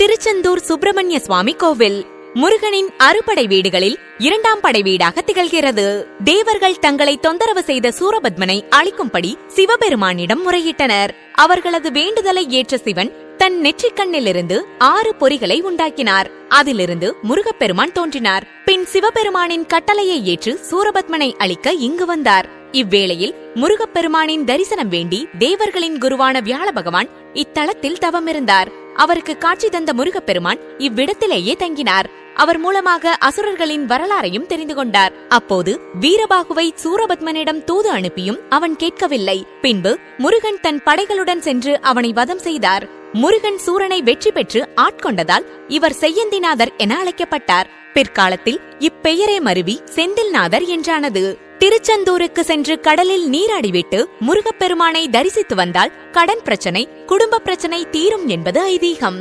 திருச்செந்தூர் சுப்பிரமணிய சுவாமி கோவில் முருகனின் அறுபடை வீடுகளில் இரண்டாம் படை வீடாக திகழ்கிறது. தேவர்கள் தங்களை தொந்தரவு செய்த சூரபத்மனை அழிக்கும்படி சிவபெருமானிடம் முறையிட்டனர். அவர்களது வேண்டுதலை ஏற்ற சிவன் தன் நெற்றிக்கண்ணிலிருந்து 6 பொறிகளை உண்டாக்கினார். அதிலிருந்து முருகப்பெருமான் தோன்றினார். பின் சிவபெருமானின் கட்டளையை ஏற்று சூரபத்மனை அழிக்க இங்கு வந்தார். இவ்வேளையில் முருகப்பெருமானின் தரிசனம் வேண்டி தேவர்களின் குருவான வியாழ பகவான் இத்தலத்தில் தவமிருந்தார். அவருக்கு காட்சி தந்த முருகப்பெருமான் இவ்விடத்திலேயே தங்கினார். அவர் மூலமாக அசுரர்களின் வரலாறையும் தெரிந்து கொண்டார். அப்போது வீரபாகுவை சூரபத்மனிடம் தூது அனுப்பியும் அவன் கேட்கவில்லை. பின்பு முருகன் தன் படைகளுடன் சென்று அவனை வதம் செய்தார். முருகன் சூரனை வெற்றி பெற்று ஆட்கொண்டதால் இவர் செய்யந்திநாதர் என அழைக்கப்பட்டார். பிற்காலத்தில் இப்பெயரே மருவி செந்தில்நாதர் என்றானது. திருச்செந்தூருக்கு சென்று கடலில் நீராடிவிட்டு முருகப்பெருமானை தரிசித்து வந்தால் கடன் பிரச்சனை, குடும்ப பிரச்சனை தீரும் என்பது ஐதீகம்.